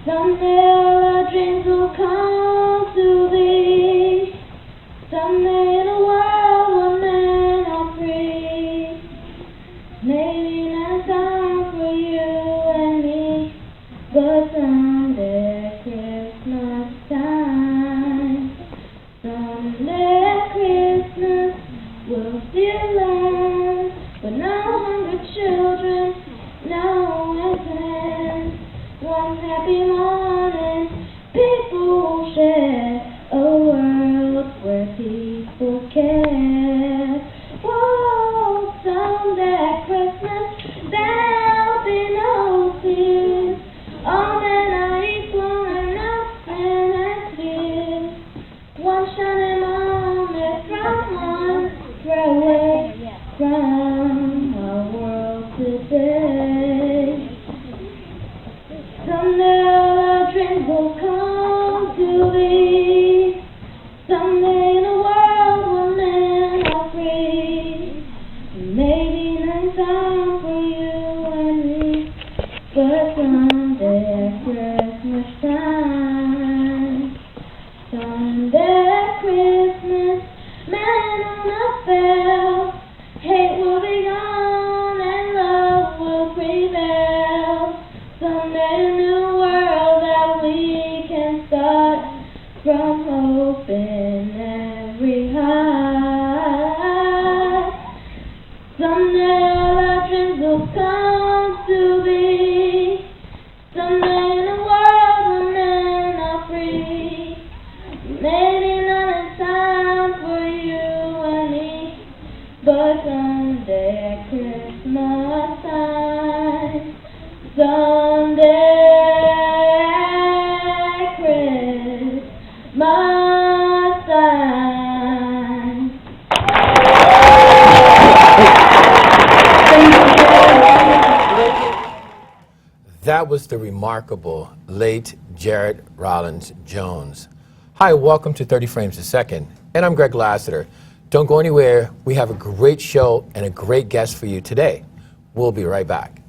Someday all our dreams will come to be. Someday in a world where men are free. Maybe not time for you and me, but someday Christmas time. Someday Christmas will be alone, with no hungry children, no plans. One happy morning, people will share a world where people care. Whoa, someday Christmas, there'll be no tears. All men are equal and nothing at fear. One shining moment from one far away from our world today. Someday all our dreams will come to be. Someday in a world where men are free. Maybe not time for you and me, but someday at Christmas time. Someday at Christmas, man will not fail. Hate will be gone and love will prevail. Someday a new world that we can start from hope in every heart. Someday all our dreams will come to be. Someday in a world where men are free. Maybe not in time for you and me, but someday at Christmas time. Someday at Christmas time. That was the remarkable late Jared Rollins Jones. Hi, welcome to 30 Frames a Second, and I'm Greg Lassiter. Don't go anywhere. We have a great show and a great guest for you today. We'll be right back.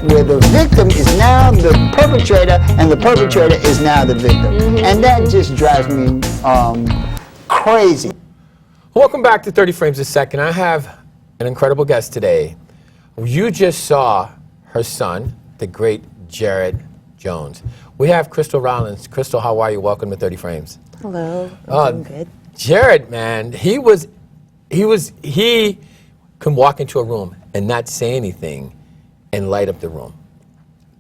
Where the victim is now the perpetrator and the perpetrator is now the victim. And that just drives me crazy. Welcome back to 30 Frames a Second. I have an incredible guest today. You just saw her son, the great Jared Jones. We have Cristal Rollins. Cristal, how are you? Welcome to 30 Frames. Hello, I'm good. Jared, man, he can walk into a room and not say anything and light up the room.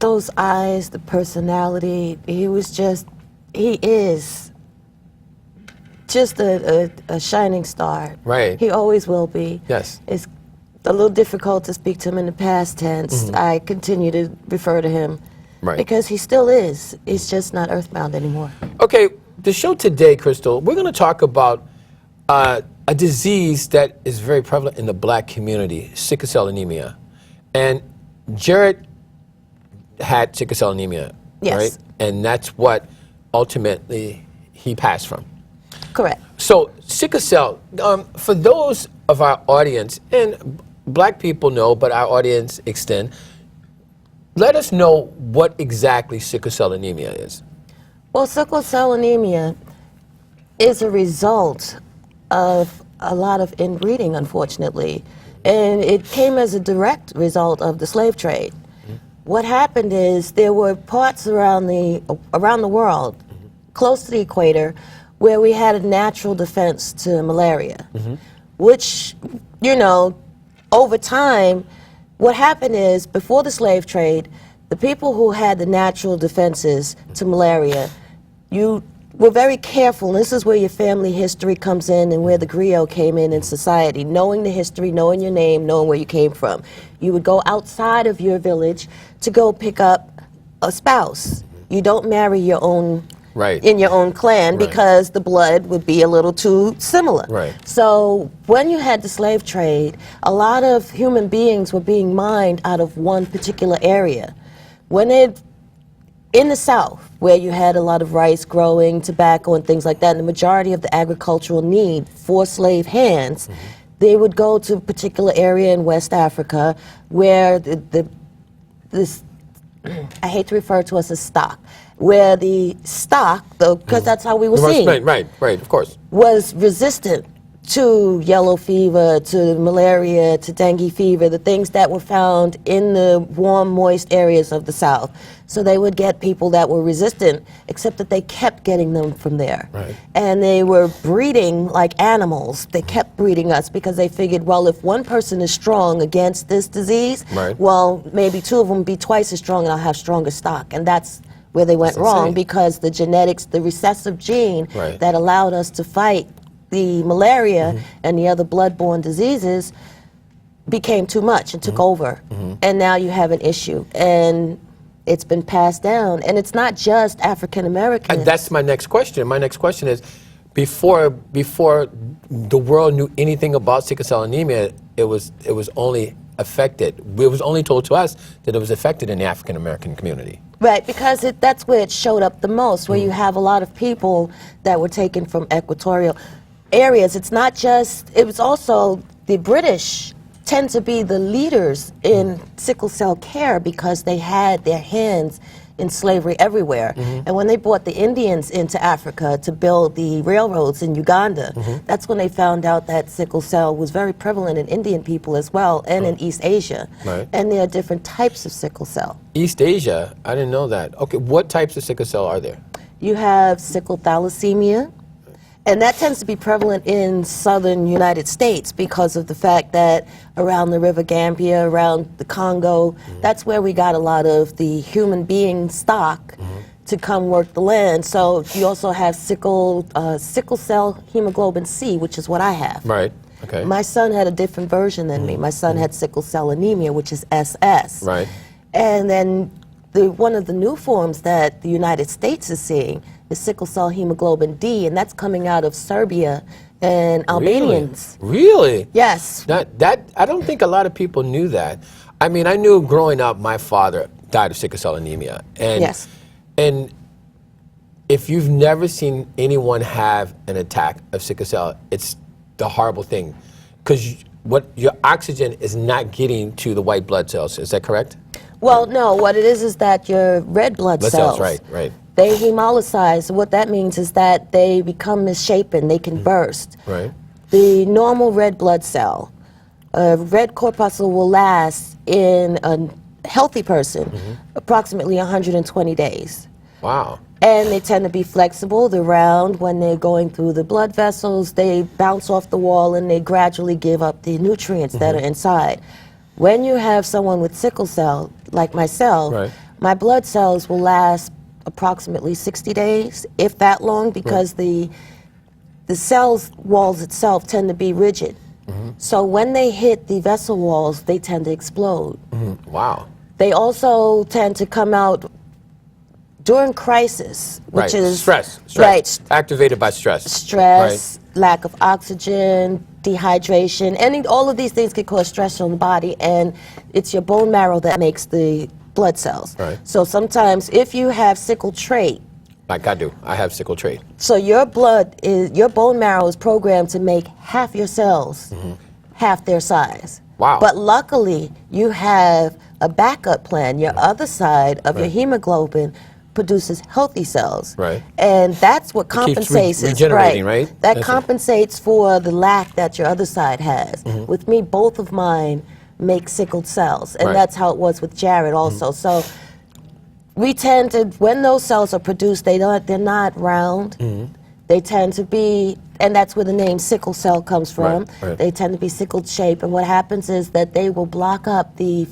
Those eyes, the personality, he is just a shining star. Right. He always will be. Yes. It's a little difficult to speak to him in the past tense. I continue to refer to him because he still is. He's just not earthbound anymore. Okay, the show today, Cristal, we're going to talk about a disease that is very prevalent in the black community, sickle cell anemia. And Jared had sickle cell anemia, right? And that's what ultimately he passed from. Correct. So sickle cell, for those of our audience, and black people know, but our audience extend, let us know what exactly sickle cell anemia is. Well, sickle cell anemia is a result of a lot of inbreeding, unfortunately. And it came as a direct result of the slave trade. What happened is there were parts around the world, close to the equator, where we had a natural defense to malaria, which, you know, over time, what happened is before the slave trade, the people who had the natural defenses to malaria, you were very careful. This is where your family history comes in and where the griot came in society. Knowing the history, knowing your name, knowing where you came from. You would go outside of your village to go pick up a spouse. You don't marry your own in your own clan because the blood would be a little too similar. So when you had the slave trade, a lot of human beings were being mined out of one particular area. When in the South, where you had a lot of rice growing, tobacco and things like that, and the majority of the agricultural need for slave hands, they would go to a particular area in West Africa where this I hate to refer to us as stock, where the stock, because that's how we were seen, right, of course, was resistant to yellow fever, to malaria, to dengue fever, the things that were found in the warm, moist areas of the South. So they would get people that were resistant, except that they kept getting them from there. And they were breeding like animals. They kept breeding us because they figured, well, if one person is strong against this disease, well, maybe two of them be twice as strong and I'll have stronger stock. And that's where they went wrong, because the genetics, the recessive gene that allowed us to fight the malaria and the other blood-borne diseases became too much and took over. And now you have an issue. And it's been passed down. And it's not just African Americans. That's my next question. My next question is, before the world knew anything about sickle cell anemia, it was only affected. It was only told to us that it was affected in the African American community. Right, because that's where it showed up the most, where you have a lot of people that were taken from equatorial areas. It's not just, it was also the British tend to be the leaders in sickle cell care because they had their hands in slavery everywhere. And when they brought the Indians into Africa to build the railroads in Uganda, that's when they found out that sickle cell was very prevalent in Indian people as well, and in East Asia. And there are different types of sickle cell. East Asia? I didn't know that. Okay, what types of sickle cell are there? You have sickle thalassemia, and that tends to be prevalent in southern United States because of the fact that around the River Gambia, around the Congo, that's where we got a lot of the human being stock to come work the land. So you also have sickle cell hemoglobin C, which is what I have. Okay. My son had a different version than me. My son had sickle cell anemia, which is SS. And then one of the new forms that the United States is seeing is sickle cell hemoglobin D, and that's coming out of Serbia and Albanians. Really? Yes. That I don't think a lot of people knew that. I mean, I knew growing up my father died of sickle cell anemia. And and if you've never seen anyone have an attack of sickle cell, it's the horrible thing, because your oxygen is not getting to the white blood cells. Is that correct? Well, no. What it is that your red blood cells, right. They hemolysize. What that means is that they become misshapen. They can burst. The normal red blood cell, a red corpuscle will last in a healthy person approximately 120 days. Wow. And they tend to be flexible. They're round. When they're going through the blood vessels, they bounce off the wall and they gradually give up the nutrients that are inside. When you have someone with sickle cell, like myself, my blood cells will last approximately 60 days, if that long, because the cells walls itself tend to be rigid. So when they hit the vessel walls, they tend to explode. Wow. They also tend to come out during crisis, which is stress. Activated by stress. Lack of oxygen, dehydration, all of these things can cause stress on the body, and it's your bone marrow that makes the blood cells. So sometimes if you have sickle trait, like I do, I have sickle trait. So your bone marrow is programmed to make half your cells half their size. Wow. But luckily you have a backup plan. Your other side of your hemoglobin produces healthy cells. And that's what compensates. Keeps regenerating, right? That compensates for the lack that your other side has. With me, both of mine make sickled cells, and that's how it was with Jared also. So we tend to, when those cells are produced, they're not round. They tend to be, and that's where the name sickle cell comes from. Right. They tend to be sickled shape, and what happens is that they will block up the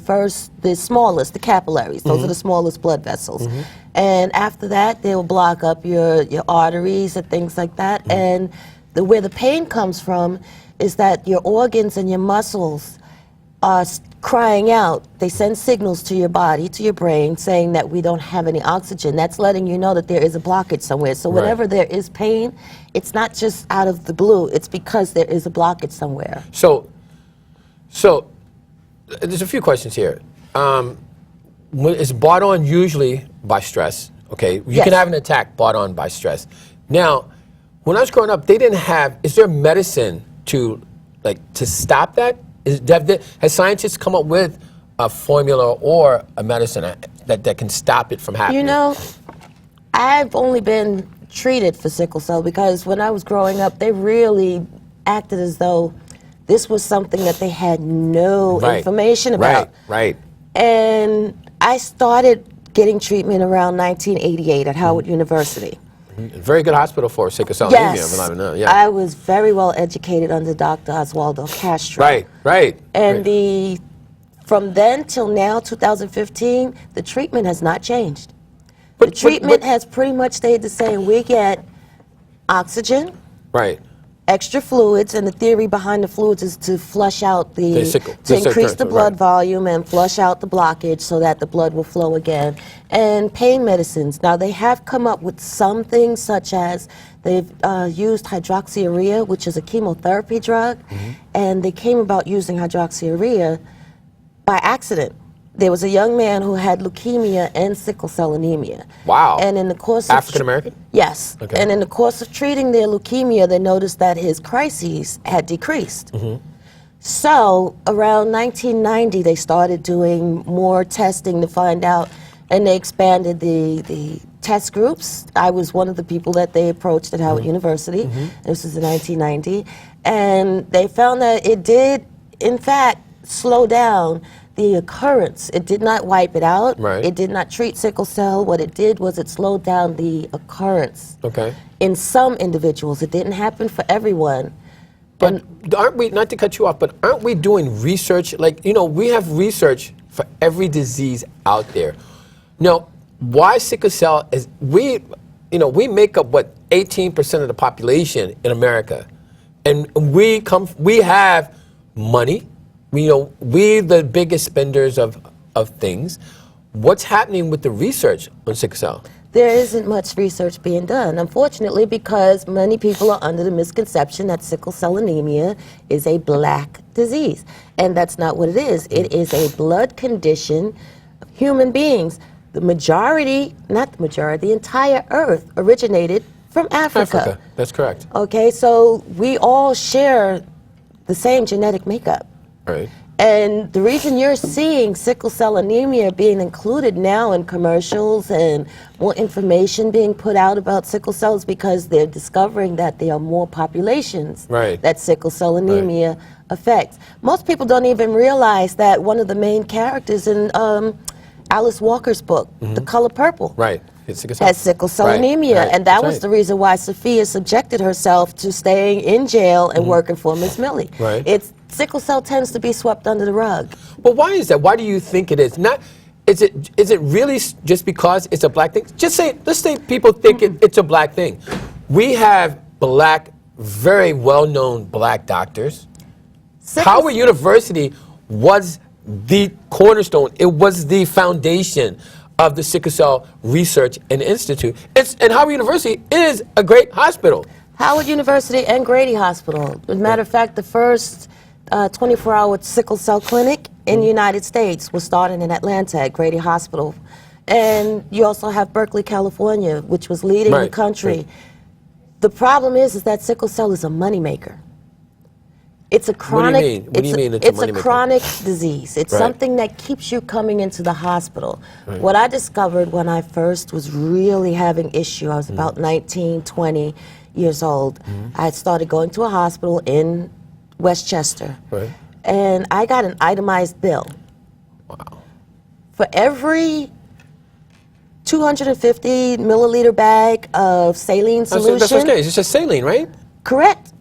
smallest, the capillaries. Those are the smallest blood vessels. And after that, they will block up your arteries and things like that. And where the pain comes from is that your organs and your muscles are crying out. They send signals to your body, to your brain, saying that we don't have any oxygen. That's letting you know that there is a blockage somewhere. So whenever there is pain, it's not just out of the blue. It's because there is a blockage somewhere. So there's a few questions here. It's brought on usually by stress. Okay, you can have an attack brought on by stress. Now, when I was growing up, they didn't have. Is there medicine to stop that? Has scientists come up with a formula or a medicine that can stop it from happening? You know, I've only been treated for sickle cell because when I was growing up, they really acted as though this was something that they had no information about. Right. And I started getting treatment around 1988 at Howard University. Very good hospital for sickle cell anemia. Yeah. I was very well educated under Dr. Oswaldo Castro. Right. And from then till now, 2015, the treatment has not changed. The treatment has pretty much stayed the same. We get oxygen, extra fluids, and the theory behind the fluids is to flush out to increase the blood volume and flush out the blockage so that the blood will flow again. And pain medicines. Now, they have come up with some things such as they've used hydroxyurea, which is a chemotherapy drug, and they came about using hydroxyurea by accident. There was a young man who had leukemia and sickle cell anemia. Wow. And in the course of African American? Yes. Okay. And in the course of treating their leukemia, they noticed that his crises had decreased. So around 1990, they started doing more testing to find out, and they expanded the test groups. I was one of the people that they approached at Howard University. This was in 1990. And they found that it did, in fact, slow down the occurrence. It did not wipe it out. It did not treat sickle cell. What it did was it slowed down the occurrence. In some individuals. It didn't happen for everyone. But aren't we, not to cut you off, but aren't we doing research? We have research for every disease out there. Now, why sickle cell is, we make up, 18% of the population in America. And we have money. We're the biggest spenders of things. What's happening with the research on sickle cell? There isn't much research being done, unfortunately, because many people are under the misconception that sickle cell anemia is a black disease. And that's not what it is. It is a blood condition of human beings. The entire earth originated from Africa. That's correct. Okay, so we all share the same genetic makeup. And the reason you're seeing sickle cell anemia being included now in commercials and more information being put out about sickle cell is because they're discovering that there are more populations that sickle cell anemia affects. Most people don't even realize that one of the main characters in Alice Walker's book, The Color Purple, has sickle cell anemia, and that was the reason why Sophia subjected herself to staying in jail and working for Miss Millie. Sickle cell tends to be swept under the rug. But why is that? Why do you think it is? Is it really just because it's a black thing? Let's say people think it's a black thing. We have very well-known black doctors. Howard University was the cornerstone. It was the foundation of the Sickle Cell Research and Institute. And Howard University is a great hospital. Howard University and Grady Hospital. As a matter of fact, the first 24-hour sickle cell clinic in the United States was started in Atlanta at Grady Hospital. And you also have Berkeley, California, which was leading the country. The problem is that sickle cell is a moneymaker. It's a chronic. What do you mean? It's a chronic disease. It's something that keeps you coming into the hospital. What I discovered when I first was really having issue, I was about 19, 20 years old. I had started going to a hospital in Westchester, and I got an itemized bill. For every 250 milliliter bag of saline solution. That's okay. It's just saline, right? Correct.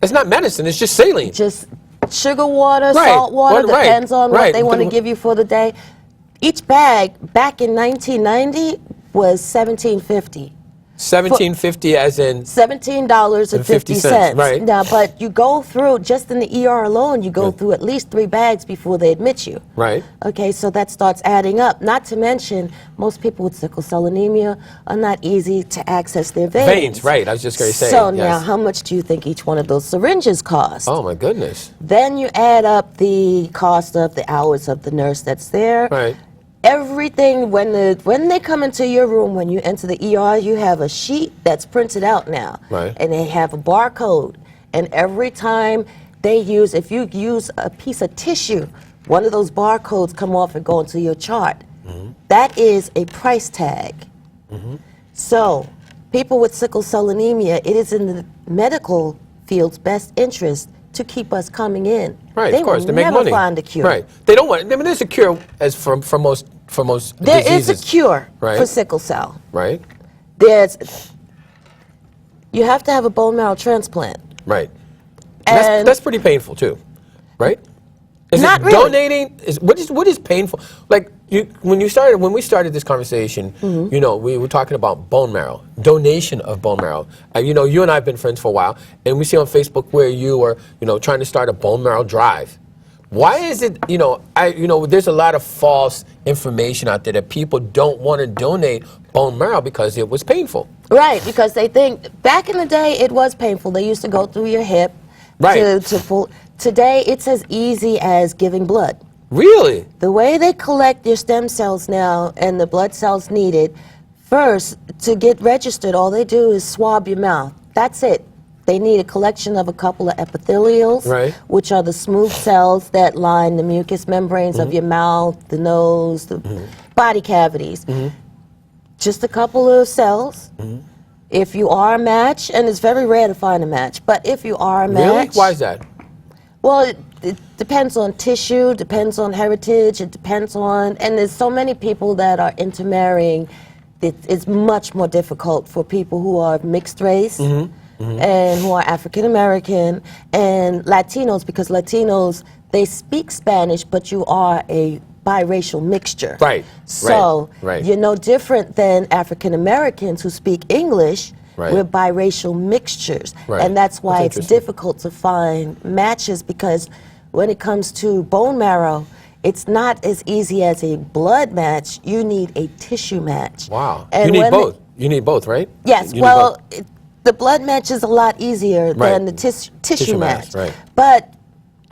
It's not medicine. It's just saline. Just sugar water, Right. salt water, Right. depends on Right. what they want to give you for the day. Each bag back in 1990 was $17.50. $17.50 as in $17.50. right. Now, but you go through, just in the ER alone, you go through at least 3 bags before they admit you. right. Okay, so that starts adding up. Not to mention, most people with sickle cell anemia are not easy to access their veins. Veins, right. I was just going to say. So yes. now, how much do you think each one of those syringes cost? Oh my goodness. Then you add up the cost of the hours of the nurse that's there. Right. Everything, when they come into your room, when you enter the ER, you have a sheet that's printed out now. Right. And they have a barcode. And every time they use, if you use a piece of tissue, one of those barcodes come off and go into your chart. That is a price tag. So, people with sickle cell anemia, it is in the medical field's best interest to keep us coming in. Right, They of course, will to make never money. find a cure. Right. They don't want. I mean, there's a cure as for most There is diseases. a cure Right. for sickle cell. Right. You have to have a bone marrow transplant. Right. And And that's pretty painful too, right? Is Not it really. donating? What is painful? Like when we started this conversation, Mm-hmm. we were talking about bone marrow, donation of bone marrow. You and I have been friends for a while, and we see on Facebook where you are, trying to start a bone marrow drive. Why is it, there's a lot of false information out there that people don't want to donate bone marrow because it was painful. right, because they think back in the day it was painful. They used to go through your hip Right. to pull. Today it's as easy as giving blood. Really? The way they collect your stem cells now and the blood cells needed, first, to get registered, all they do is swab your mouth. That's it. They need a collection of a couple of epithelials, Right. which are the smooth cells that line the mucous membranes of your mouth, the nose, the body cavities. Just a couple of cells. If you are a match, and it's very rare to find a match, but if you are a match... Really? Why is that? Well, it depends on tissue, depends on heritage, it depends on, and there's so many people that are intermarrying. It's much more difficult for people who are mixed race and who are African American and Latinos, because Latinos, they speak Spanish, but you are a biracial mixture. Right. So Right. you're no different than African Americans who speak English. Right. We're biracial mixtures. Right. And that's why That's it's interesting. difficult to find matches, because when it comes to bone marrow, it's not as easy as a blood match. You need a tissue match. Wow. And You need when both. You need both, right? Yes, You need well, both. the blood match is a lot easier Right. than the tissue match. right. But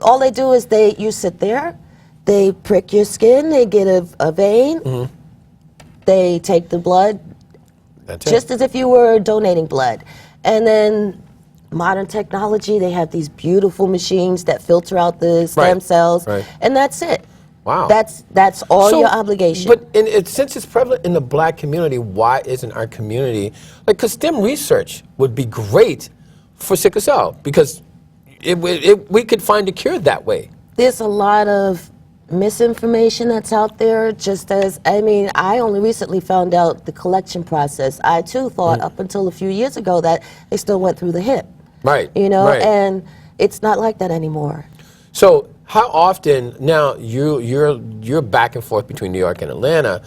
all they do is you sit there, they prick your skin, they get a vein, they take the blood, That's it. just as if you were donating blood. And then modern technology, they have these beautiful machines that filter out the stem Right, cells, right. and that's it. Wow. That's all So, your obligation. But since it's prevalent in the black community, why isn't our community, because STEM research would be great for sickle cell, because we could find a cure that way. There's a lot of misinformation that's out there, just as, I only recently found out the collection process. I too thought up until a few years ago that they still went through the hip. Right. Right. Right. And it's not like that anymore. So how often now you're back and forth between New York and Atlanta?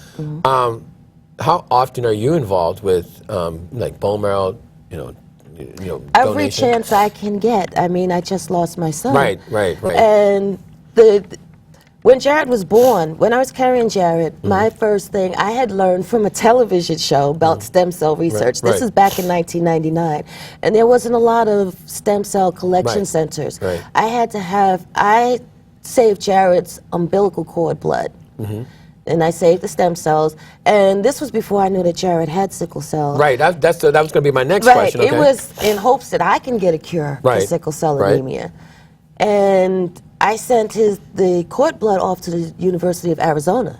How often are you involved with like bone marrow? Every donation? chance I can get. I just lost my son. Right. And when Jared was born, when I was carrying Jared, my first thing, I had learned from a television show about stem cell research. Right. This is back in 1999. And there wasn't a lot of stem cell collection Right. centers. Right. I saved Jared's umbilical cord blood. And I saved the stem cells. And this was before I knew that Jared had sickle cell. Right. That was going to be my next Right. question. Okay. It was in hopes that I can get a cure for Right. sickle cell Right. anemia. And I sent the cord blood off to the University of Arizona.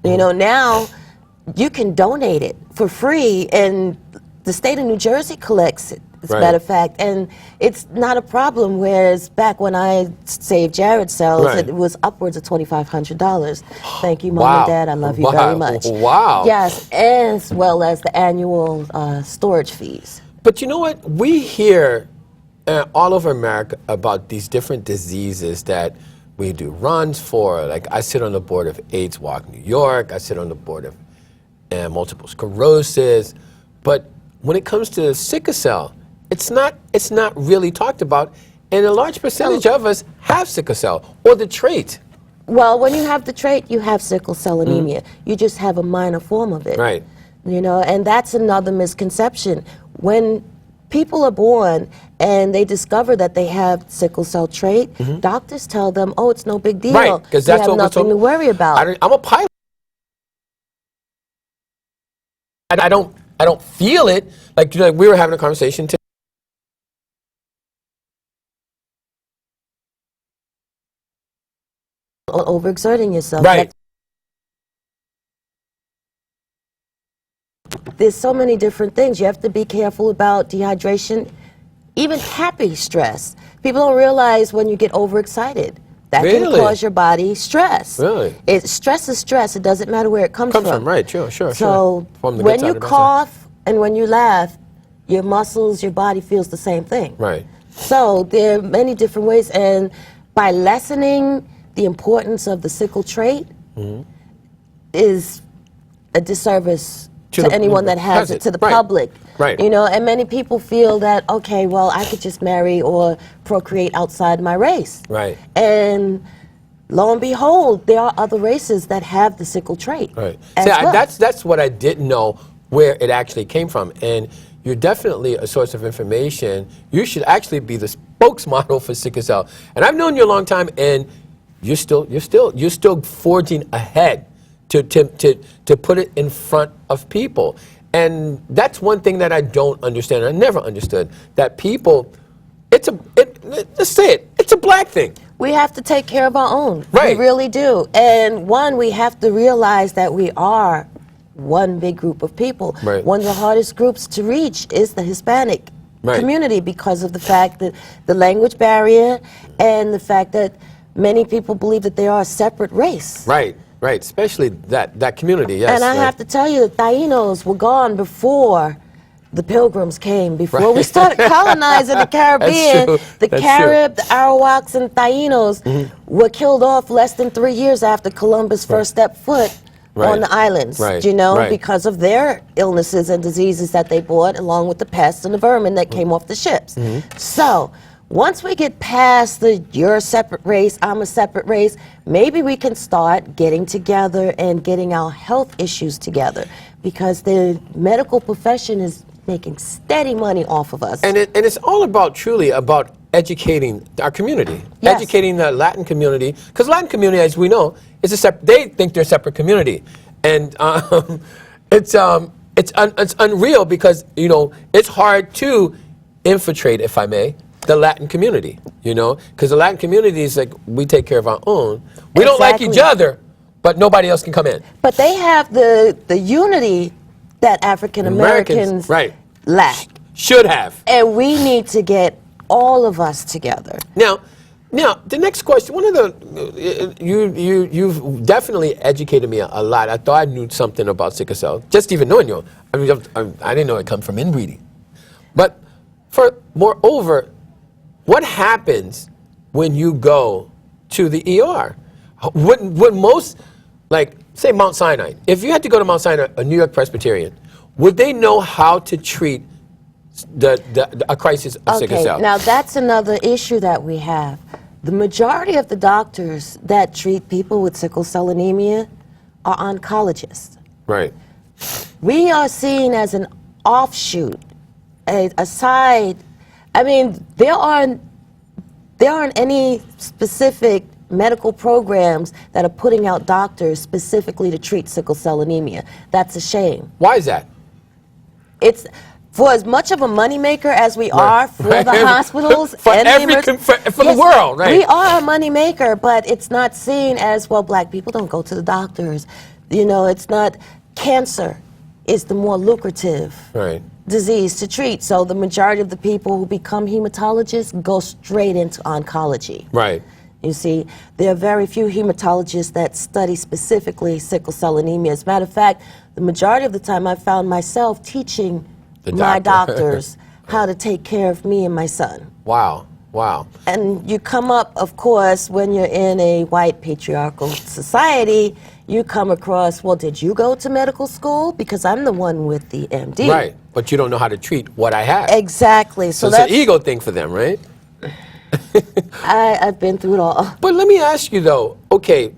Now you can donate it for free, and the state of New Jersey collects it as a matter of fact. And it's not a problem, whereas back when I saved Jared's cells, Right. it was upwards of $2,500. Thank you, Mom Wow. and Dad. I love you Wow. very much. Wow. Yes, as well as the annual storage fees. But you know what? We hear all over America about these different diseases that we do runs for. Like I sit on the board of AIDS Walk New York. I sit on the board of multiple sclerosis. But when it comes to sickle cell, it's not really talked about. And a large percentage of us have sickle cell or the trait. Well, when you have the trait, you have sickle cell anemia. You just have a minor form of it. Right. You know, and that's another misconception. When people are born and they discover that they have sickle cell trait, doctors tell them, "Oh, it's no big deal. Right, because that's you have what nothing to worry about." I'm a pilot. I don't feel it. Like we were having a conversation today. Overexerting yourself. Right. There's so many different things. You have to be careful about dehydration, even happy stress. People don't realize when you get overexcited. That Really? can cause your body stress. Really? Stress is stress. It doesn't matter where it comes from. Right, sure. So From the good when side you of the cough and when you laugh, your muscles, your body feels the same thing. Right. So there are many different ways, and by lessening the importance of the sickle trait is a disservice to anyone that has it, to the public. Right. You know, and many people feel that, okay, well, I could just marry or procreate outside my race. Right. And lo and behold, there are other races that have the sickle trait. Right. as See, well. that's what I didn't know where it actually came from. And you're definitely a source of information. You should actually be the spokesmodel for sickle cell. And I've known you a long time, and you're still forging ahead to put it in front of people. And that's one thing that I don't understand. I never understood that people. Let's say it. It's a black thing. We have to take care of our own. Right. We really do. And one, we have to realize that we are one big group of people. Right. One of the hardest groups to reach is the Hispanic community because of the fact that the language barrier and the fact that many people believe that they are a separate race. Right. Right. Especially that community. Yes. And I have to tell you, the Tainos were gone before the Pilgrims came, before we started colonizing the Caribbean. That's true. The That's Carib, the Arawaks, and Tainos were killed off less than 3 years after Columbus first stepped foot on the islands, you know, because of their illnesses and diseases that they brought, along with the pests and the vermin that came off the ships. So, once we get past the you're a separate race, I'm a separate race, maybe we can start getting together and getting our health issues together, because the medical profession is making steady money off of us. And it's all about, truly about educating our community, educating the Latin community, because Latin community, as we know, is they think they're a separate community, and it's unreal because it's hard to infiltrate, if I may, the Latin community, because the Latin community is like, we take care of our own. We don't like each other, but nobody else can come in. But they have the unity that African Americans lack. Should have. And we need to get all of us together. Now, the next question. One of the you've definitely educated me a lot. I thought I knew something about sickle cell, just even knowing you. I mean, I didn't know it come from inbreeding. But moreover, what happens when you go to the ER? Would most, like, say Mount Sinai, if you had to go to Mount Sinai, a New York Presbyterian, would they know how to treat a crisis of sickle cell? Now that's another issue that we have. The majority of the doctors that treat people with sickle cell anemia are oncologists. Right. We are seen as an offshoot, a side. I mean, there aren't any specific medical programs that are putting out doctors specifically to treat sickle cell anemia. That's a shame. Why is that? It's for as much of a moneymaker as we are for the hospitals for and the world, right? We are a moneymaker, but it's not seen as, well, black people don't go to the doctors. It's not, cancer is the more lucrative disease to treat. So the majority of the people who become hematologists go straight into oncology. Right. You see, there are very few hematologists that study specifically sickle cell anemia. As a matter of fact, the majority of the time I found myself teaching my doctors how to take care of me and my son. Wow. Wow. And you come up, of course, when you're in a white patriarchal society, you come across, well, did you go to medical school? Because I'm the one with the MD. Right. But you don't know how to treat what I have. Exactly. So that's it's an ego thing for them, right? I've been through it all. But let me ask you though, okay,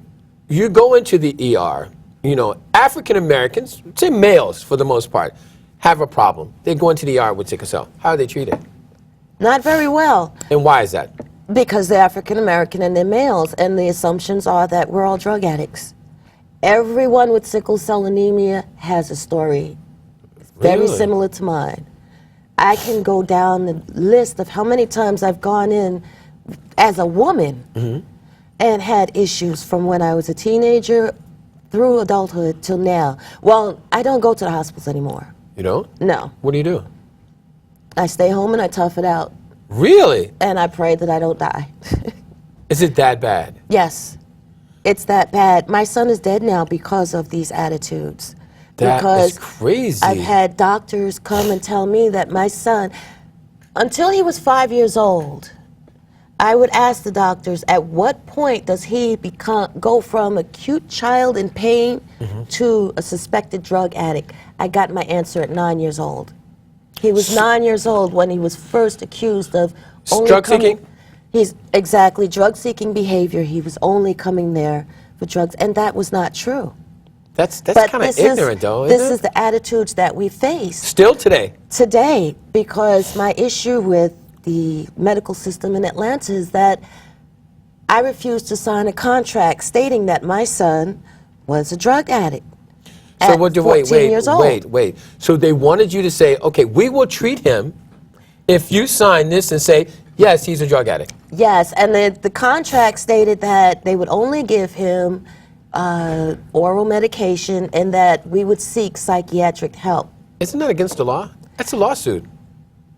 you go into the ER, you know, African Americans, say males for the most part, have a problem. They go into the ER with sickle cell. How are they treated? Not very well. And why is that? Because they're African American and they're males, and the assumptions are that we're all drug addicts. Everyone with sickle cell anemia has a story very Really? similar to mine. I can go down the list of how many times I've gone in as a woman and had issues from when I was a teenager through adulthood till now. Well, I don't go to the hospitals anymore. You don't? No. What do you do? I stay home and I tough it out. Really? And I pray that I don't die. Is it that bad? Yes. It's that bad. My son is dead now because of these attitudes. That because is crazy. I've had doctors come and tell me that my son, until he was 5 years old, I would ask the doctors, at what point does he go from a cute child in pain to a suspected drug addict? I got my answer at 9 years old. He was 9 years old when he was first accused of only drug seeking? He's exactly drug-seeking behavior. He was only coming there for drugs, and that was not true. That's But kind of this ignorant, though, isn't This it? is the attitudes that we face Still today. today, because my issue with the medical system in Atlanta is that I refused to sign a contract stating that my son was a drug addict. So at what? 14 years old. Wait. So they wanted you to say, okay, we will treat him if you sign this and say, yes, he's a drug addict. Yes, and the contract stated that they would only give him oral medication and that we would seek psychiatric help. Isn't that against the law? That's a lawsuit.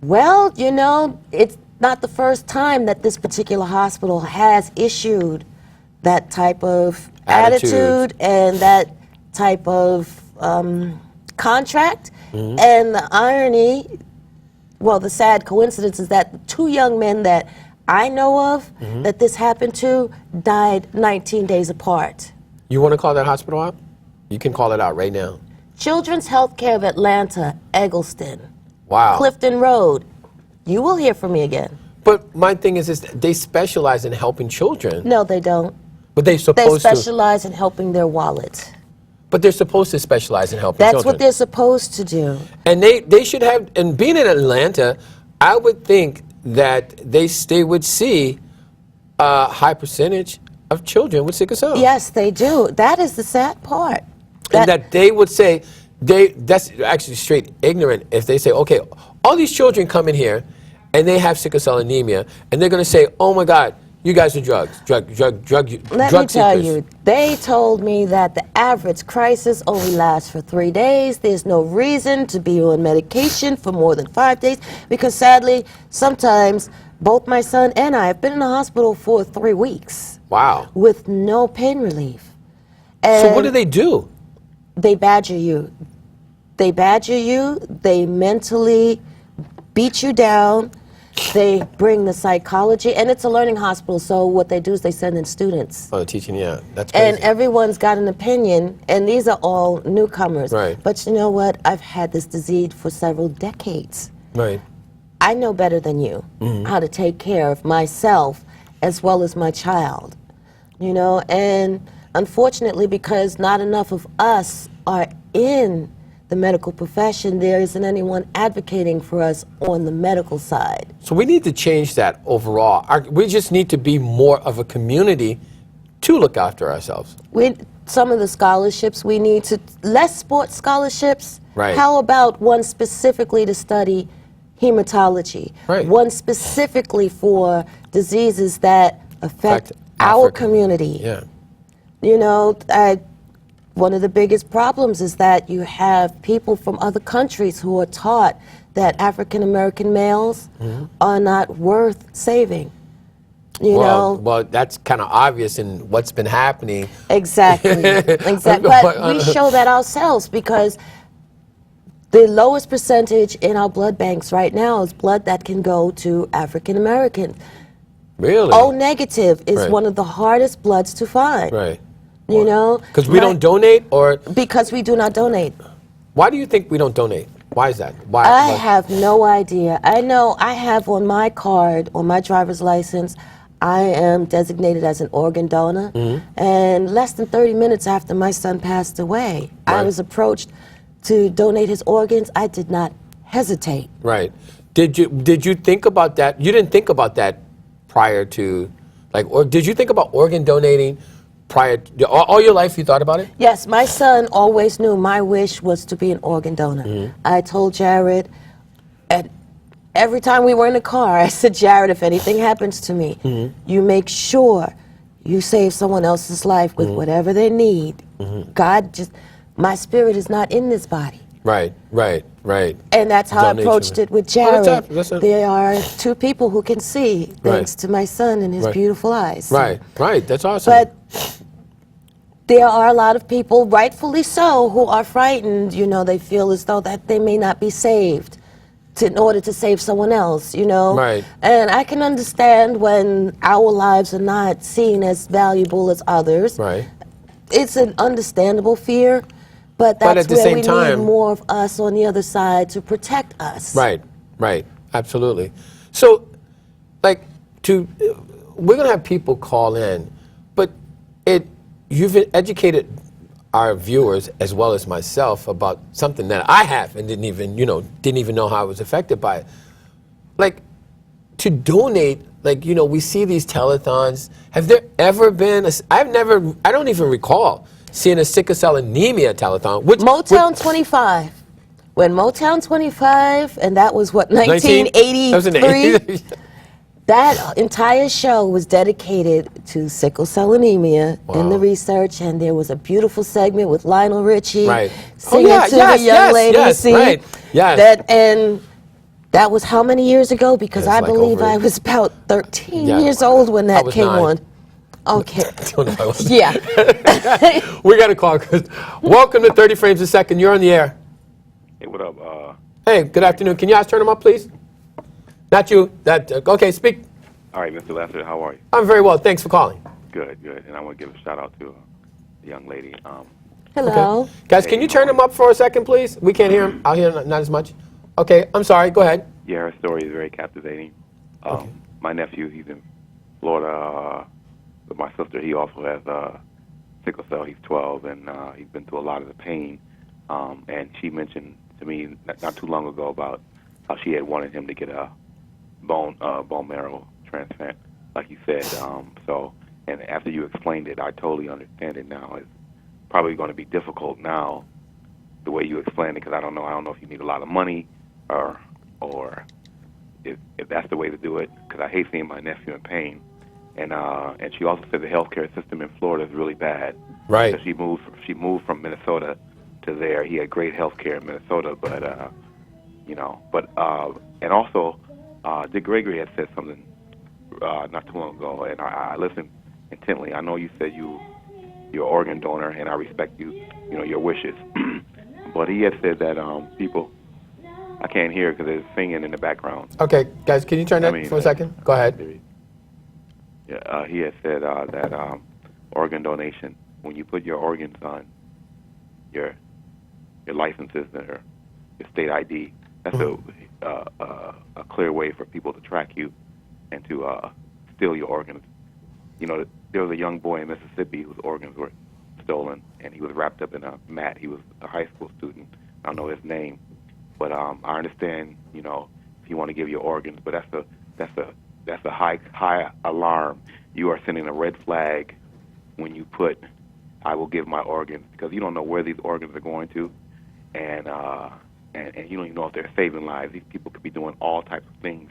Well, you know, it's not the first time that this particular hospital has issued that type of attitude and that type of contract. And the irony, well, the sad coincidence is that the two young men that I know of that this happened to died 19 days apart. You want to call that hospital out? You can call it out right now. Children's Healthcare of Atlanta, Eggleston, Wow. Clifton Road. You will hear from me again. But my thing is they specialize in helping children. No, they don't. But they're They supposed to. specialize in helping their wallet. But they're supposed to specialize in helping That's children. what they're supposed to do. And they should have, and being in Atlanta, I would think that they would see a high percentage of children with sickle cell. Yes, they do. That is the sad part. And that they would say, that's actually straight ignorant if they say, okay, all these children come in here and they have sickle cell anemia, and they're going to say, oh my God, you guys are drug Let me seekers. tell you, they told me that the average crisis only lasts for 3 days. There's no reason to be on medication for more than 5 days because sadly, sometimes both my son and I have been in the hospital for 3 weeks. Wow. With no pain relief. So what do they do? They badger you. They badger you. They mentally beat you down. They bring the psychology, and it's a learning hospital, so what they do is they send in students. Oh, teaching, yeah. That's crazy. And everyone's got an opinion, and these are all newcomers. Right. But you know what? I've had this disease for several decades. Right. I know better than you how to take care of myself as well as my child. You know, and unfortunately, because not enough of us are in the medical profession, there isn't anyone advocating for us on the medical side. So we need to change that overall. We just need to be more of a community to look after ourselves. Some of the scholarships we need to, less sports scholarships. Right. How about one specifically to study hematology? Right. One specifically for diseases that affect our Africa. community. Yeah. You know, one of the biggest problems is that you have people from other countries who are taught that African American males are not worth saving. You know? Well, that's kind of obvious in what's been happening. Exactly. Exactly. But we show that ourselves because the lowest percentage in our blood banks right now is blood that can go to African Americans. Really? O negative is Right. one of the hardest bloods to find. Right. You know? Because we don't donate, or Because we do not donate. why do you think we don't donate? Why is that? Why? I have no idea. I know I have on my card, on my driver's license, I am designated as an organ donor. And less than 30 minutes after my son passed away, I Right. was approached to donate his organs. I did not hesitate. Right. Did you think about that? You didn't think about that prior to, like, or did you think about organ donating prior to, all your life? You thought about it? Yes, my son always knew my wish was to be an organ donor. I told Jared, and every time we were in the car, I said, Jared, if anything happens to me, you make sure you save someone else's life with whatever they need. God just, my spirit is not in this body. Right. And that's how Donation. I approached it with Oh, Jared. that's a- There are two people who can see, thanks to my son and his Right. beautiful eyes. Right. That's awesome. But there are a lot of people, rightfully so, who are frightened. You know, they feel as though that they may not be saved in order to save someone else, you know? Right. And I can understand when our lives are not seen as valuable as others. Right. It's an understandable fear, but But that's at the where same we time- need more of us on the other side to protect us. Right. Absolutely. So, like, we're gonna have people call in, but you've educated our viewers as well as myself about something that I have and didn't even know how I was affected by it. Like, to donate, like, we see these telethons. Have there ever been I don't even recall seeing a sickle cell anemia telethon. Motown 25. When Motown 25, and that was what, 1983? That was in the 80s. That entire show was dedicated to sickle cell anemia and the research, and there was a beautiful segment with Lionel Richie Right. singing to the young lady. Yes, see, right. Yes. That was how many years ago? Because It's I like believe over- I was about 13 Yeah. years old when I that was came 9. on. Okay. Yeah. Yeah. We got a call. Welcome to 30 Frames a Second. You're on the air. Hey, what up? Hey, good afternoon. Can you guys turn them up, please? Not you. Okay, speak. All right, Mr. Lassiter, how are you? I'm very well. Thanks for calling. Good. And I want to give a shout out to the young lady. Hello. Okay. Guys, can you turn them up for a second, please? We can't hear them. I'll hear not as much. Okay, I'm sorry. Go ahead. Yeah, her story is very captivating. My nephew, he's in Florida with my sister. He also has sickle cell. He's 12, and he's been through a lot of the pain. And she mentioned to me not too long ago about how she had wanted him to get a bone marrow transplant, like you said. And after you explained it, I totally understand it now. It's probably going to be difficult now, the way you explained it, because I don't know if you need a lot of money or if that's the way to do it, because I hate seeing my nephew in pain. And she also said the healthcare system in Florida is really bad. Right. So she moved from Minnesota to there. He had great healthcare in Minnesota, but and also Dick Gregory had said something not too long ago, and I listened intently. I know you said you're an organ donor, and I respect your wishes. But he had said that people, I can't hear because there's singing in the background. Okay, guys, can you turn that for a second? Go ahead. Yeah, he had said that organ donation, when you put your organs on your licenses or your state ID, that's a clear way for people to track you and to steal your organs. There was a young boy in Mississippi whose organs were stolen, and he was wrapped up in a mat. He was a high school student. I don't know his name, but I understand, if you want to give your organs, but that's a high alarm. You are sending a red flag when you put, I will give my organs, because you don't know where these organs are going to, and you don't even know if they're saving lives. These people could be doing all types of things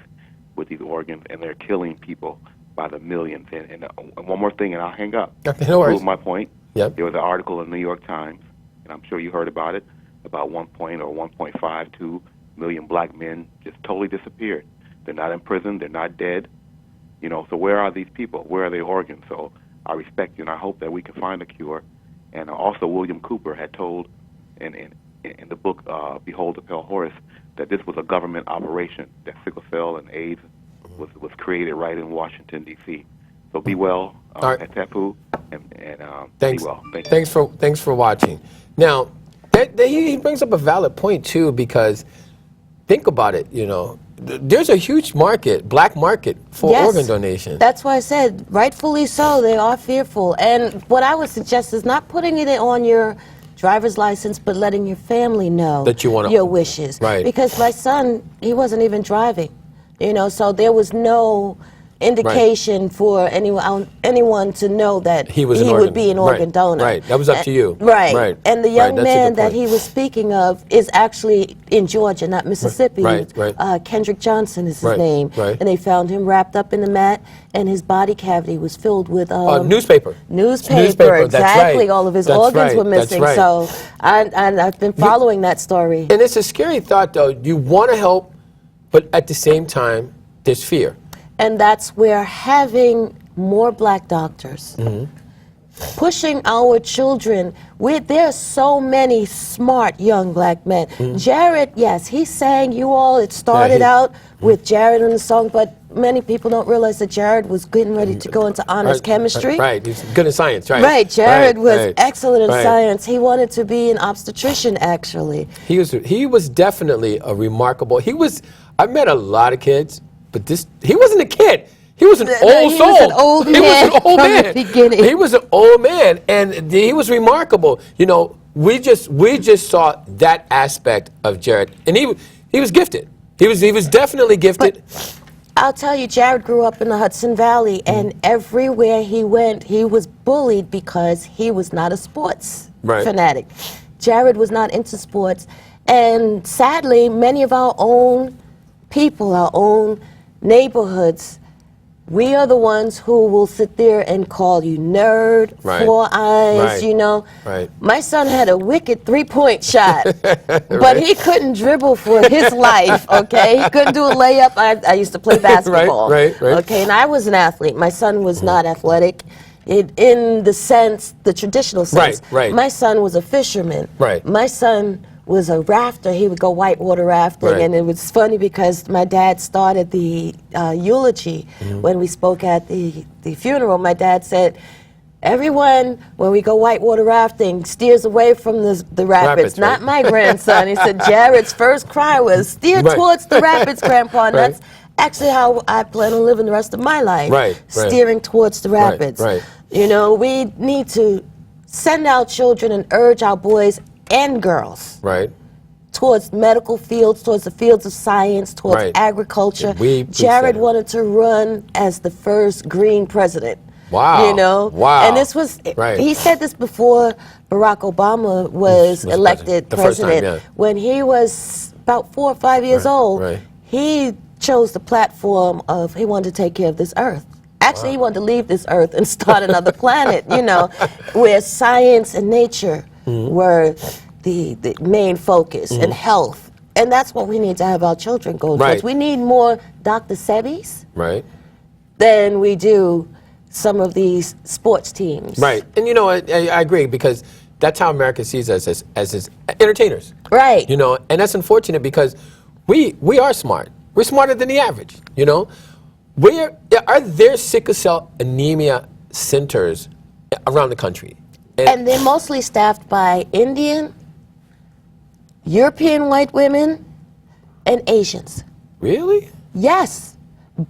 with these organs, and they're killing people by the millions. And one more thing, and I'll hang up. Okay, no worries. Prove my point. Yep. There was an article in the New York Times, and I'm sure you heard about it, about 1.52 million black men just totally disappeared. They're not in prison. They're not dead. You know, so where are these people? Where are their organs? So I respect you, and I hope that we can find a cure. And also, William Cooper had told in the book Behold the Pale Horse that this was a government operation, that sickle cell and AIDS was created right in Washington, D.C. So be well right. at Tapu, and Thanks. be well. Thank you. Thanks for watching. Now, he brings up a valid point too, because think about it. You know, there's a huge market, black market for Yes. organ donation. That's why I said, rightfully so, they are fearful. And what I would suggest is not putting it on your driver's license, but letting your family know That you wanna- your wishes. Right. Because my son, he wasn't even driving, you know, so there was no indication for anyone to know that He was would be an organ donor. Right, that was up to you. Right. Right. And the Right, young that's a man good that point. he was speaking of is actually in Georgia, not Mississippi. Right, right. Kendrick Johnson is his Right, name. right. And they found him wrapped up in the mat, and his body cavity was filled with Newspaper. Newspaper, That's exactly. right. All of his That's organs right. were That's missing. right. So I've been following that story. And it's a scary thought, though. You want to help, but at the same time, there's fear. And that's where having more black doctors, pushing our children, there are so many smart young black men. Jared, yes, he sang You All. It started out with Jared in the song, but many people don't realize that Jared was getting ready to go into honors chemistry. Right, he's good in science, right? Right, Jared was right, excellent in right. science. He wanted to be an obstetrician, actually. He was definitely a remarkable. I met a lot of kids, but he wasn't a kid. He was an old He soul. was an old He man was an old from man. the beginning. He was an old man, and he was remarkable. You know, we just saw that aspect of Jared, and he was gifted. He was definitely gifted. But I'll tell you, Jared grew up in the Hudson Valley, and everywhere he went, he was bullied because he was not a sports fanatic. Jared was not into sports, and sadly, many of our own people, our own neighborhoods, we are the ones who will sit there and call you nerd, four eyes, you know. Right. My son had a wicked three-point shot, but he couldn't dribble for his life, okay? He couldn't do a layup. I used to play basketball. Right. Okay, and I was an athlete. My son was not athletic in the sense, the traditional sense. Right. My son was a fisherman. Right. My son was a rafter. He would go whitewater rafting, Right. and it was funny because my dad started the eulogy when we spoke at the funeral. My dad said, everyone, when we go whitewater rafting, steers away from the rapids. Not my grandson. He said, Jared's first cry was, steer towards the rapids, Grandpa. And that's actually how I plan on living the rest of my life. Steering towards the rapids. You know, we need to send our children and urge our boys and girls towards medical fields, towards the fields of science, towards agriculture. Jared wanted to run as the first green president. Wow. You know? Wow. And this was, he said this before Barack Obama was elected president. First time, When he was about 4 or 5 years old, he chose the platform of he wanted to take care of this earth. Actually, he wanted to leave this earth and start another planet, you know, where science and nature were the main focus, and health. And that's what we need to have our children go towards. We need more Dr. Sebis than we do some of these sports teams. And you know, I agree, because that's how America sees us as entertainers. You know, and that's unfortunate because we are smart. We're smarter than the average, you know. Are there sickle cell anemia centers around the country? And they're mostly staffed by Indian, European white women, and Asians. Really? Yes.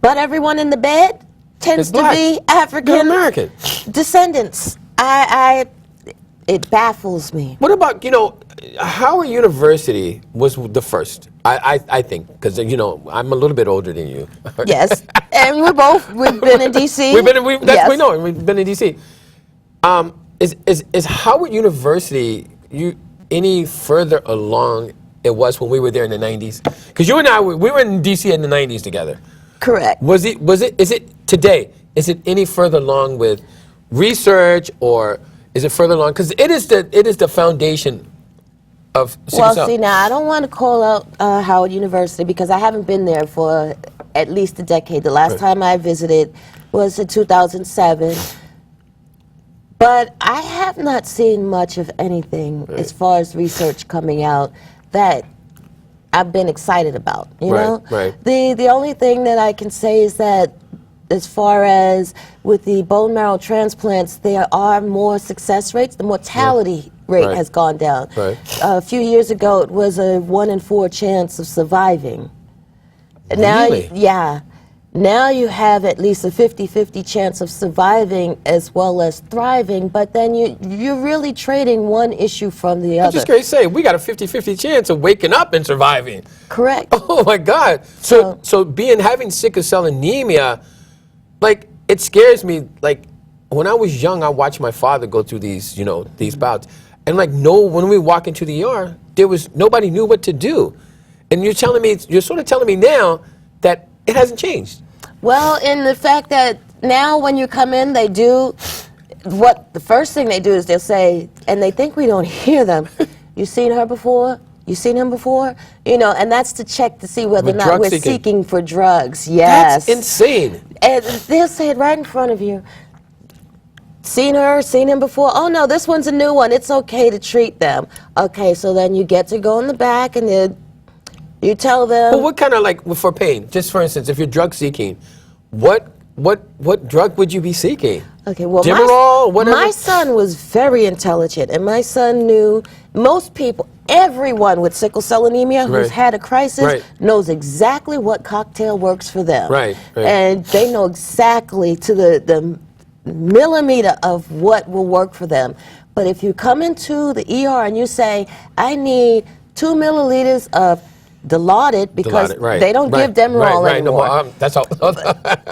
But everyone in the bed tends to be African American descendants. It baffles me. What about, you know, Howard University was the first, I think, because, you know, I'm a little bit older than you. Yes, and we've been in D.C. We know, we've been in D.C. Is Howard University any further along it was when we were there in the 90s? Because you and I, we were in D.C. in the 90s together. Correct. Is it today, is it any further along with research, or Is it further along? Because it is the foundation of sickle Well, cell. see, now I don't want to call out Howard University because I haven't been there for at least a decade. The last time I visited was in 2007. But I have not seen much of anything as far as research coming out that I've been excited about, you know? Right. The only thing that I can say is that as far as with the bone marrow transplants, there are more success rates. The mortality rate has gone down. Right. A few years ago, it was a 1 in 4 chance of surviving. Now, Really? yeah. Now you have at least a 50-50 chance of surviving as well as thriving, but then you're really trading one issue from the other. I'm just going to say, we got a 50-50 chance of waking up and surviving. Correct. Oh my God. So having sickle cell anemia, like, it scares me. Like, when I was young, I watched my father go through these, these bouts. And like, when we walk into the ER, nobody knew what to do. And you're sort of telling me now that it hasn't changed. Well, in the fact that now when you come in, they do the first thing they do is they'll say, and they think we don't hear them, you seen her before? You seen him before? And that's to check to see whether or not we're seeking for drugs. Yes. That's insane. And they'll say it right in front of you. Seen her, seen him before? Oh no, this one's a new one. It's okay to treat them. Okay, so then you get to go in the back and then you tell them. But what kind of, like, for pain? Just for instance, if you're drug seeking, what drug would you be seeking? Okay, well, Demerol, whatever? My son was very intelligent, and my son knew most people, everyone with sickle cell anemia who's had a crisis knows exactly what cocktail works for them. Right. And they know exactly to the millimeter of what will work for them. But if you come into the ER and you say, I need 2 milliliters of Dilaudid, because they don't give Demerol anymore. No, that's all.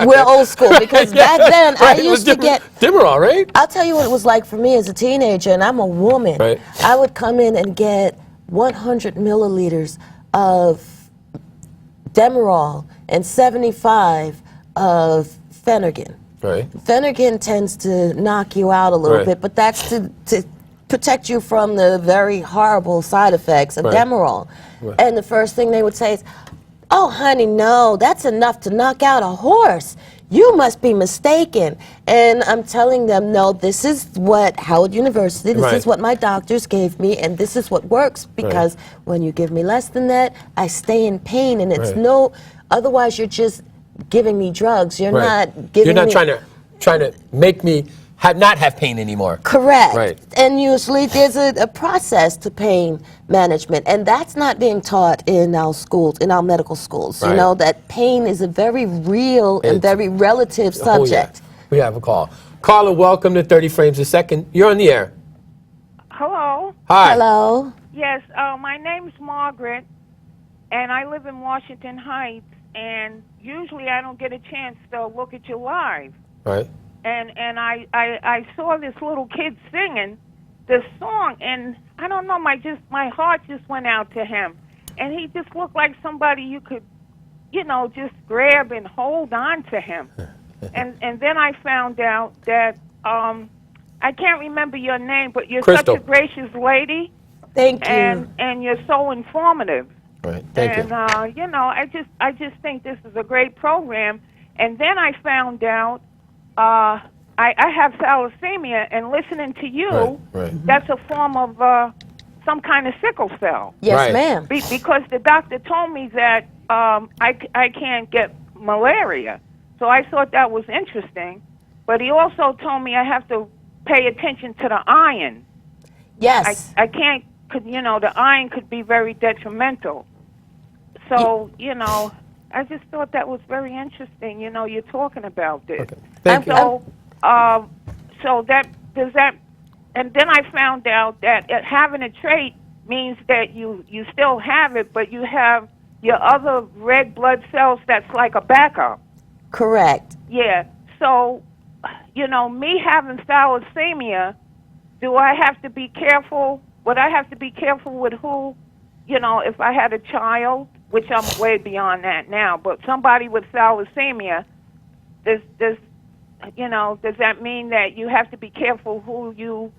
We're old school, because back then I used to get Demerol, right? I'll tell you what it was like for me as a teenager, and I'm a woman. Right. I would come in and get 100 milliliters of Demerol and 75 of Phenergan. Right. Phenergan tends to knock you out a little bit, but that's to protect you from the very horrible side effects of Demerol. And the first thing they would say is, oh, honey, no, that's enough to knock out a horse. You must be mistaken. And I'm telling them, no, this is what Howard University, this is what my doctors gave me, and this is what works, because when you give me less than that, I stay in pain, and it's otherwise you're just giving me drugs. You're not giving me... You're not trying to make me not have pain anymore. Correct. Right. And usually there's a process to pain management, and that's not being taught in our schools, in our medical schools. You know, that pain is a very real and very relative subject. We have a call. Carla, welcome to 30 Frames a Second. You're on the air. Hello. Hi. Hello. Yes, my name's Margaret, and I live in Washington Heights, and usually I don't get a chance to look at you live. Right. And I saw this little kid singing this song, and I don't know, my heart just went out to him. And he just looked like somebody you could, just grab and hold on to him. and then I found out that, I can't remember your name, but you're Cristal. such a gracious lady. Thank you. And you're so informative. Right. Thank you. I just think this is a great program. And then I found out I have thalassemia, and listening to you, that's a form of some kind of sickle cell. Yes, ma'am. Because the doctor told me that I can't get malaria. So I thought that was interesting. But he also told me I have to pay attention to the iron. Yes. I can't, the iron could be very detrimental. So, I just thought that was very interesting. You're talking about this. Okay. Thank you. So and then I found out that having a trait means that you still have it, but you have your other red blood cells that's like a backup. Correct. Yeah. So, me having thalassemia, do I have to be careful? Would I have to be careful with who, if I had a child, which I'm way beyond that now, but somebody with thalassemia, does that mean that you have to be careful who you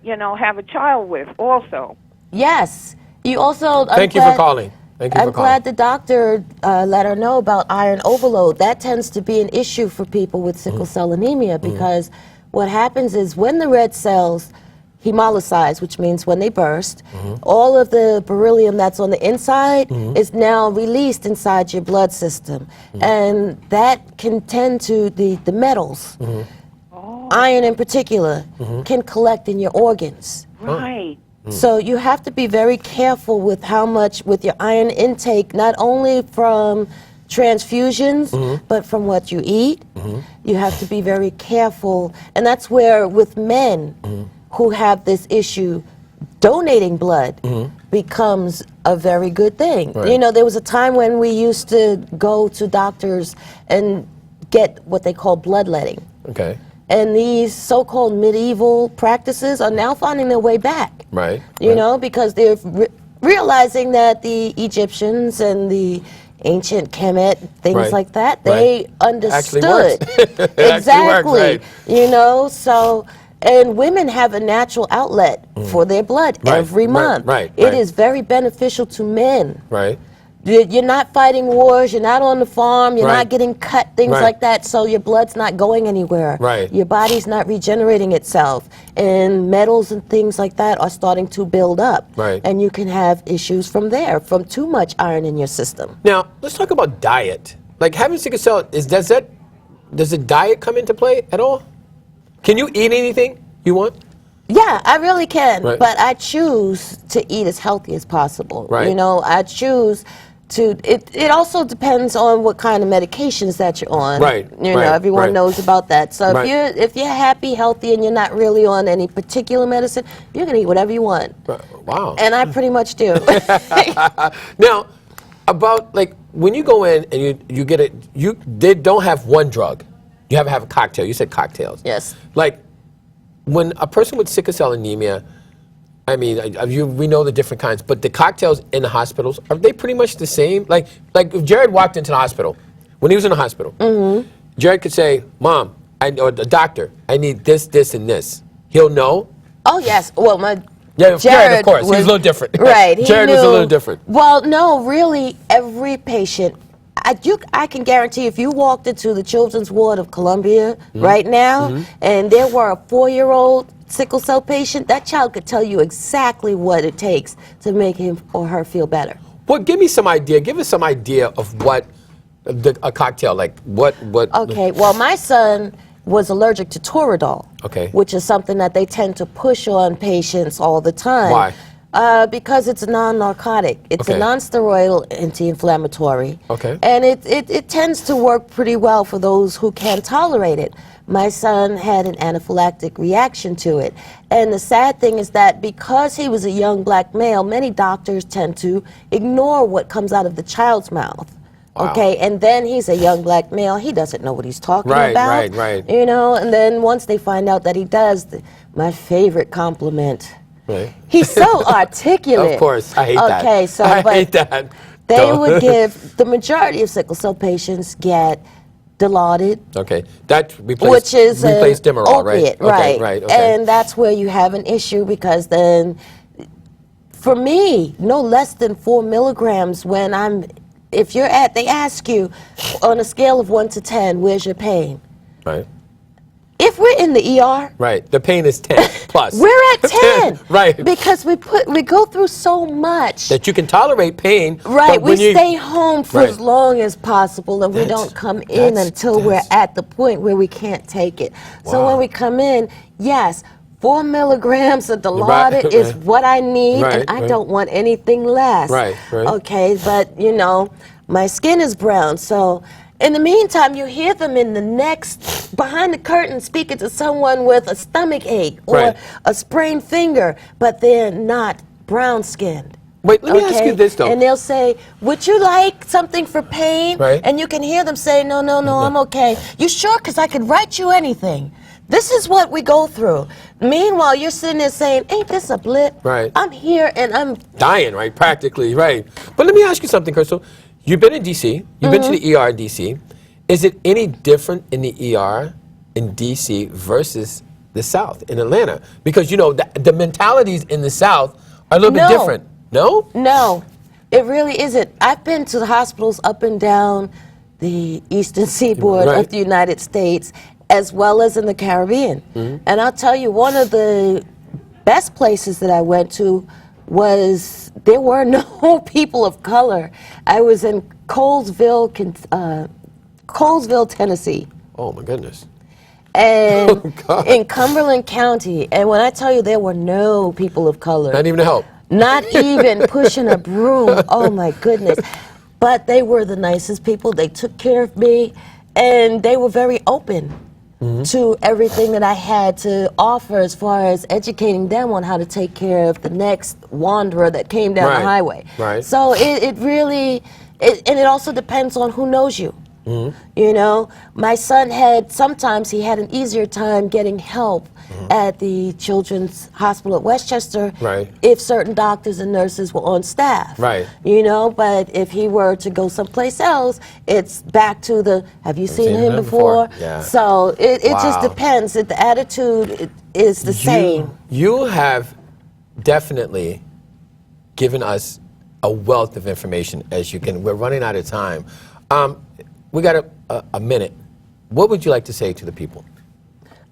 have a child with also. Yes. You also. Thank you for calling. Thank you for I'm calling. glad the doctor let her know about iron overload. That tends to be an issue for people with sickle cell anemia because what happens is when the red cells hemolysize, which means when they burst, all of the beryllium that's on the inside is now released inside your blood system. And that can tend to the metals, iron in particular, can collect in your organs. Right. So you have to be very careful with how much, with your iron intake, not only from transfusions, but from what you eat. You have to be very careful. And that's where with men who have this issue, donating blood becomes a very good thing. Right. You know, there was a time when we used to go to doctors and get what they call bloodletting. Okay. And these so-called medieval practices are now finding their way back. Right. You know, because they're realizing that the Egyptians and the ancient Kemet, things Right. like that, Right. they understood. Actually works. It Exactly. actually works, right. You know, so, and women have a natural outlet for their blood Right, every right, month. right, It right. is very beneficial to men. Right. You're not fighting wars, you're not on the farm, you're Right. not getting cut, things Right. like that, so your blood's not going anywhere. Right. Your body's not regenerating itself. And metals and things like that are starting to build up. Right. And you can have issues from there, from too much iron in your system. Now, let's talk about diet. Like having sickle cell, does the diet come into play at all? Can you eat anything you want? Yeah, I really can, Right. but I choose to eat as healthy as possible. Right. You know, I choose to, it also depends on what kind of medications that you're on. Right, You know, right, everyone right. knows about that. So Right. if you're happy, healthy, and you're not really on any particular medicine, you're going to eat whatever you want. Wow. And I pretty much do. Now, about like when you go in and you get it, they don't have one drug. You have to have a cocktail. You said cocktails. Yes. Like when a person with sickle cell anemia, I mean, we know the different kinds, but the cocktails in the hospitals, are they pretty much the same? Like if Jared walked into the hospital, when he was in the hospital, Jared could say, Mom, or the doctor, I need this, this, and this. He'll know? Oh, yes. Well, Yeah, Jared, of course. He was a little different. Right. He Jared was a knew- little different. Well, no, really, every patient, I can guarantee if you walked into the Children's Ward of Columbia right now, and there were a 4-year-old sickle cell patient, that child could tell you exactly what it takes to make him or her feel better. Well, give me some idea. Give us some idea of what a cocktail, like what. Okay, well, my son was allergic to Toradol, Okay. which is something that they tend to push on patients all the time. Why? Because it's a non-narcotic. It's Okay. a non-steroidal anti-inflammatory. Okay. And it tends to work pretty well for those who can tolerate it. My son had an anaphylactic reaction to it. And the sad thing is that because he was a young black male, many doctors tend to ignore what comes out of the child's mouth. Wow. Okay, and then he's a young black male. He doesn't know what he's talking Right, about. right. You know, and then once they find out that he does, my favorite compliment. Right. He's so articulate. Of course, I hate that. Okay, so I but hate that. they So- would give the majority of sickle cell patients get Dilaudid, Okay, that replaced which is an Demerol, right? opiate, Okay, right. Okay. And that's where you have an issue because then, for me, no less than 4 milligrams when if you're they ask you on a scale of 1 to 10, where's your pain? Right. If we're in the ER, Right. The pain is 10 plus. we're at 10. Right. Because we go through so much. That you can tolerate pain. Right, but we when you- stay home for Right. as long as possible, and we That's- don't come in until we're that's- at the point where we can't take it. So Wow. when we come in, yes, 4 milligrams of Dilaudid Right, is right. what I need, Right, and I right. don't want anything less. Right, right. Okay, but you know, my skin is brown, so in the meantime, you hear them in the next, behind the curtain, speaking to someone with a stomach ache or Right. a sprained finger, but they're not brown-skinned. Wait, let me ask you this, though. And they'll say, would you like something for pain? Right. And you can hear them say, no, I'm okay. You sure? Because I could write you anything. This is what we go through. Meanwhile, you're sitting there saying, ain't this a blip? Right. I'm here and I'm... Dying, right? Practically, right. But let me ask you something, Crystal. You've been in D.C. You've been to the ER in D.C. Is it any different in the ER in D.C. versus the South, in Atlanta? Because, you know, the mentalities in the South are a little bit different. No? No, it really isn't. I've been to the hospitals up and down the eastern seaboard of the United States, as well as in the Caribbean. And I'll tell you, one of the best places that I went to was, there were no people of color. I was in Colesville, Tennessee. Oh, my goodness. And in Cumberland County. And when I tell you there were no people of color. Not even to help. Not even pushing a broom. Oh, my goodness. But they were the nicest people. They took care of me. And they were very open to everything that I had to offer as far as educating them on how to take care of the next wanderer that came down the highway. So it really, and it also depends on who knows you. You know, my son sometimes he had an easier time getting help at the Children's Hospital at Westchester if certain doctors and nurses were on staff. You know, but if he were to go someplace else, it's back to the, have you seen him before? So it just depends. The attitude is the same. You have definitely given us a wealth of information, as you can. We're running out of time. We got a minute. What would you like to say to the people?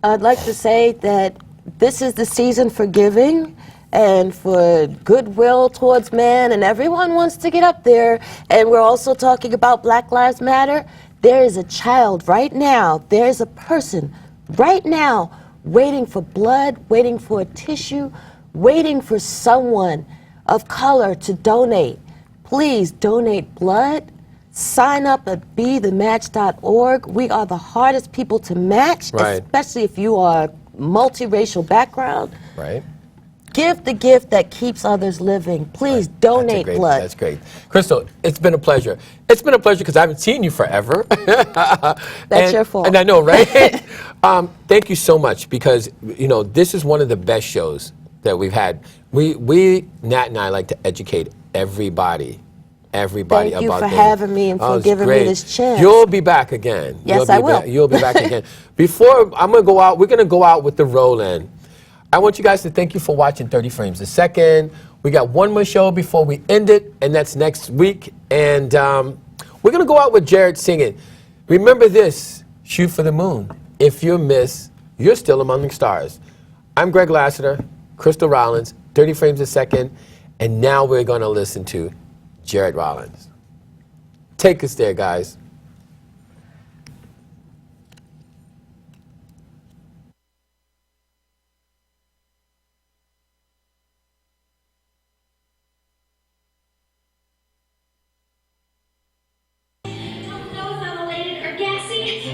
I'd like to say that this is the season for giving and for goodwill towards man, and everyone wants to get up there. And we're also talking about Black Lives Matter. There is a child right now, there is a person right now waiting for blood, waiting for a tissue, waiting for someone of color to donate. Please donate blood. Sign up at bethematch.org. We are the hardest people to match, especially if you are multiracial background. Give the gift that keeps others living. Please donate blood. That's great. Cristal, it's been a pleasure. It's been a pleasure because I haven't seen you forever. That's your fault. And I know, right? Thank you so much, because, you know, this is one of the best shows that we've had. Nat and I like to educate everybody about Thank you for having me and for giving me this chance. You'll be back again. Yes, I will. You'll be back again. Before I'm going to go out, we're going to go out with the roll-in. I want you guys to thank you for watching 30 Frames a Second. We got one more show before we end it, and that's next week. And we're going to go out with Jared singing. Remember this, shoot for the moon. If you miss, you're still among the stars. I'm Greg Lassiter, Cristal Rollins, 30 Frames a Second, and now we're going to listen to Jared Rollins. Take us there, guys.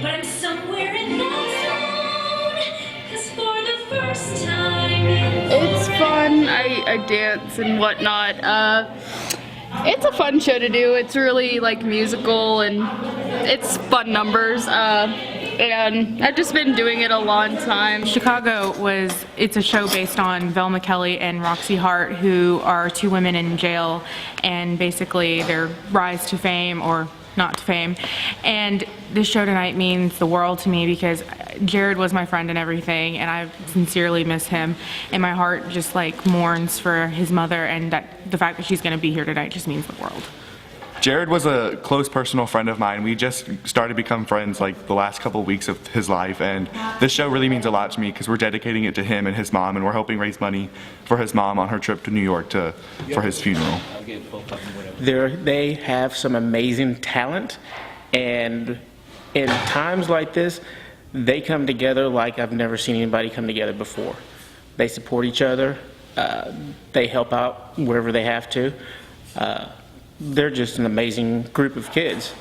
But I'm somewhere in that zone, 'cause for the first time it's fun. I dance and whatnot. It's a fun show to do. It's really like musical and it's fun numbers. And I've just been doing it a long time. Chicago it's a show based on Velma Kelly and Roxy Hart, who are two women in jail, and basically their rise to fame or not to fame. And this show tonight means the world to me because Jared was my friend and everything, and I sincerely miss him, and my heart just like mourns for his mother, and that the fact that she's going to be here tonight just means the world. Jared was a close personal friend of mine. We just started to become friends like the last couple of weeks of his life, and this show really means a lot to me because we're dedicating it to him and his mom, and we're helping raise money for his mom on her trip to New York for his funeral. They have some amazing talent, and in times like this, they come together like I've never seen anybody come together before. They support each other. They help out wherever they have to. They're just an amazing group of kids.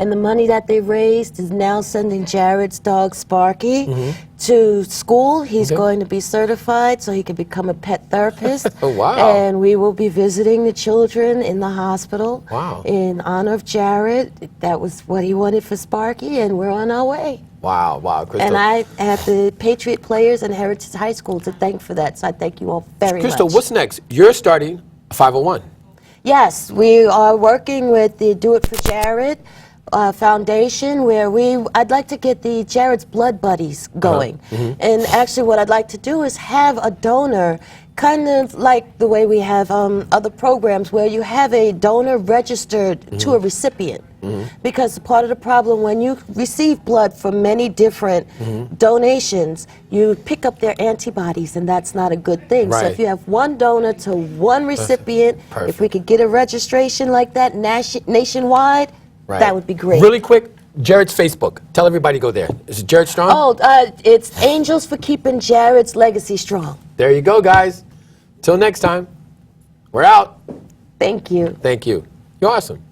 And the money that they raised is now sending Jared's dog Sparky to school. He's going to be certified so he can become a pet therapist. Oh, wow. And we will be visiting the children in the hospital in honor of Jared. That was what he wanted for Sparky, and we're on our way. Wow, wow, Cristal. And I have the Patriot players and Heritage High School to thank for that, so I thank you all very Cristal, much. what's next? You're starting a 501. Yes, we are working with the Do It For Jared Foundation, where I'd like to get the Jared's Blood Buddies going. And actually what I'd like to do is have a donor, kind of like the way we have other programs where you have a donor registered to a recipient. Because part of the problem when you receive blood from many different donations, you pick up their antibodies, and that's not a good thing. So if you have one donor to one recipient, if we could get a registration like that nationwide, that would be great. Really quick, Jared's Facebook. Tell everybody to go there. Is it Jared Strong? Oh, it's Angels for Keeping Jared's Legacy Strong. There you go, guys. Till next time, we're out. Thank you. Thank you. You're awesome.